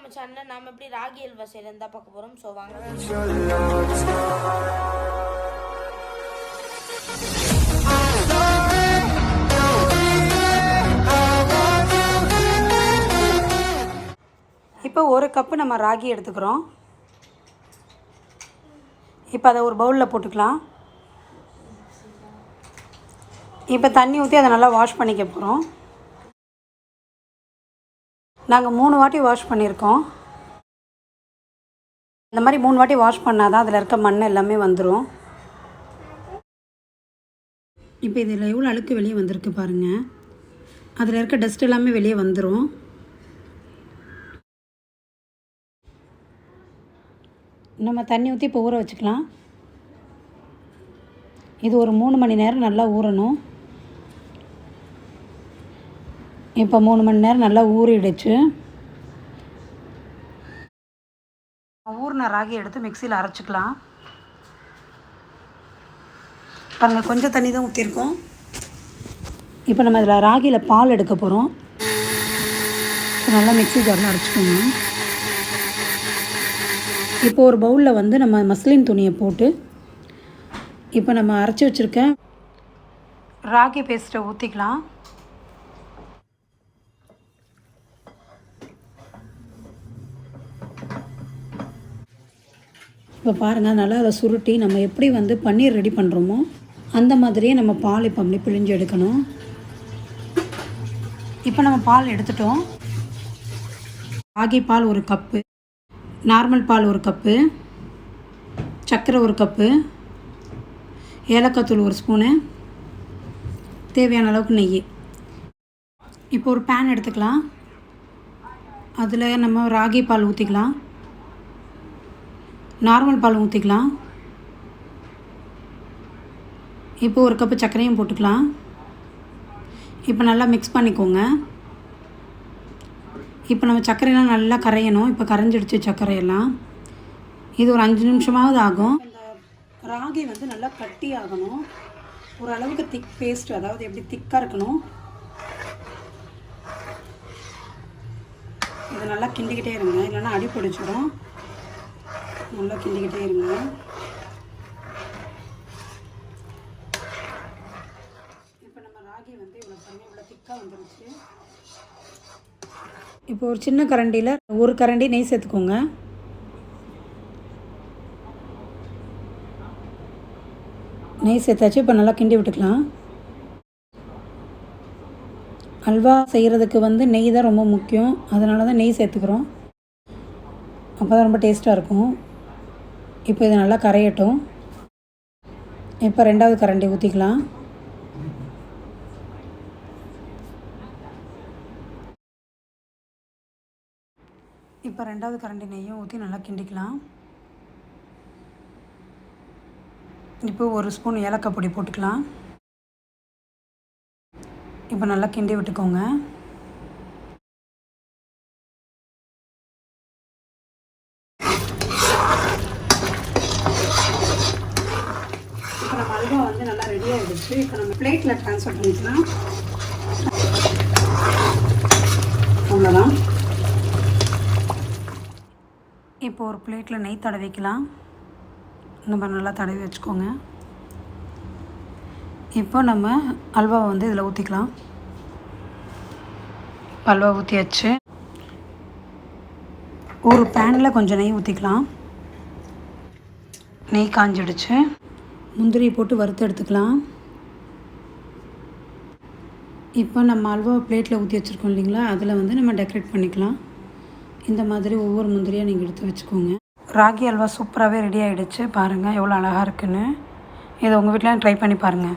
நம்ம சேனல்ல நாம எப்படி ராகி அல்வா செய்யறதா பார்க்க போறோம். சோ வாங்க. இப்போ 1 கப்பு நம்ம ராகி எடுத்துக்கிறோம். இப்போ அதை ஒரு பவுலில் போட்டுக்கலாம். இப்போ தண்ணி ஊற்றி அதை நல்லா வாஷ் பண்ணிக்க போகிறோம். நாங்கள் 3 வாட்டி வாஷ் பண்ணியிருக்கோம். இந்த மாதிரி 3 வாட்டி வாஷ் பண்ணால் தான் அதில் இருக்க மண் எல்லாமே வந்துடும். இப்போ இதில் எவ்வளோ அழுக்கு வெளியே வந்திருக்கு பாருங்கள். அதில் இருக்க டஸ்ட் எல்லாமே வெளியே வந்துடும். நம்ம தண்ணி ஊற்றி இப்போ ஊற வச்சுக்கலாம். இது ஒரு 3 மணி நேரம் நல்லா ஊறணும். இப்போ 3 மணி நேரம் நல்லா ஊறிடுச்சு. ஊறின ராகி எடுத்து மிக்சியில் அரைச்சிக்கலாம். பாருங்கள், கொஞ்சம் தண்ணி தான் ஊற்றிருக்கோம். இப்போ நம்ம இதில் ராகியில் பால் எடுக்க போகிறோம். நல்லா மிக்சி ஜாரில் அரைச்சிக்கோங்க. இப்போ ஒரு பவுலில் வந்து நம்ம மஸ்லின் துணியை போட்டு இப்போ நம்ம அரைச்சி வச்சுருக்க ராகி பேஸ்ட்டை ஊற்றிக்கலாம். இப்போ பாருங்கள், நல்லா அதை சுருட்டி நம்ம எப்படி வந்து பன்னீர் ரெடி பண்ணுறோமோ அந்த மாதிரியே நம்ம பால் இப்போ அப்படி பிழிஞ்சு எடுக்கணும். இப்போ நம்ம பால் எடுத்துட்டோம். ராகி பால் 1 கப்பு, நார்மல் பால் 1 கப்பு, சர்க்கரை 1 கப்பு, ஏலக்காய் தூள் 1 ஸ்பூனு, தேவையான அளவுக்கு நெய். இப்போ ஒரு பேன் எடுத்துக்கலாம். அதில் நம்ம ராகி பால் ஊற்றிக்கலாம். நார்மல் பால் ஊற்றிக்கலாம். இப்போ 1 கப்பு சர்க்கரையும் போட்டுக்கலாம். இப்போ நல்லா மிக்ஸ் பண்ணிக்கோங்க. இப்போ நம்ம சர்க்கரையெல்லாம் நல்லா கரையணும். இப்போ கரைஞ்சிடுச்சு சர்க்கரையெல்லாம். இது ஒரு 5 நிமிஷமாவது ஆகும். இந்த ராகி வந்து நல்லா கட்டி ஆகணும். ஓரளவுக்கு திக் பேஸ்ட், அதாவது எப்படி திக்காக இருக்கணும். இது நல்லா கிண்டிக்கிட்டே இருங்க, இல்லைன்னா அடி பிடிச்சிடும். நல்லா கிண்டிக்கிட்டே இருங்க. இப்போ நம்ம ராகி வந்து இவ்வளோ திக்காக வந்துருச்சு. இப்போ ஒரு சின்ன கரண்டியில் 1 கரண்டி நெய் சேர்த்துக்கோங்க. நெய் சேர்த்தாச்சு. இப்போ நல்லா கிண்டி விட்டுக்கலாம். அல்வா செய்கிறதுக்கு வந்து நெய் தான் ரொம்ப முக்கியம். அதனால தான் நெய் சேர்த்துக்கிறோம். அப்போ தான் ரொம்ப டேஸ்ட்டாக இருக்கும். இப்போ இது நல்லா கரையட்டும். இப்போ 2வது கரண்டி ஊற்றிக்கலாம். இப்போ 2வது கரண்டி நெய்யும் ஊற்றி நல்லா கிண்டிக்கலாம். இப்போ 1 ஸ்பூன் ஏலக்காய் பொடி போட்டுக்கலாம். இப்போ நல்லா கிண்டி விட்டுக்கோங்க. இப்போ நம்ம அல்வா வந்து நல்லா ரெடி ஆகிடுச்சு. இப்போ நம்ம பிளேட்டில் ட்ரான்ஸ்ஃபர் பண்ணிக்கலாம். அவ்வளோதான். இப்போ ஒரு பிளேட்டில் நெய் தடவிக்கலாம். நம்ம நல்லா தடவி வச்சுக்கோங்க. இப்போ நம்ம அல்வாவை வந்து இதில் ஊற்றிக்கலாம். அல்வா ஊற்றியாச்சு. ஒரு பேனில் கொஞ்சம் நெய் ஊற்றிக்கலாம். நெய் காஞ்சிடுச்சு. முந்திரி போட்டு வறுத்து எடுத்துக்கலாம். இப்போ நம்ம அல்வா பிளேட்டில் ஊற்றி வச்சுருக்கோம் இல்லைங்களா, அதில் வந்து நம்ம டெக்கரேட் பண்ணிக்கலாம். இந்த மாதிரி ஒவ்வொரு முந்திரியாக நீங்கள் எடுத்து வச்சுக்கோங்க. ராகி அல்வா சூப்பராகவே ரெடி ஆகிடுச்சு. பாருங்கள் எவ்வளோ அழகாக இருக்குன்னு. இதை உங்கள் வீட்டில் ட்ரை பண்ணி பாருங்கள்.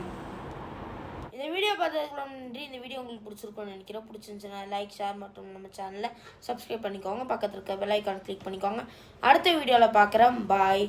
இந்த வீடியோ பார்த்ததுக்கு நன்றி. இந்த வீடியோ உங்களுக்கு பிடிச்சிருக்கும்னு நினைக்கிறேன். பிடிச்சிருந்துச்சுன்னா லைக், ஷேர் மற்றும் நம்ம சேனலை சப்ஸ்கிரைப் பண்ணிக்கோங்க. பக்கத்தில் இருக்க பெல் ஐக்கான் கிளிக் பண்ணிக்கோங்க. அடுத்த வீடியோவில் பார்க்குறேன். பாய்.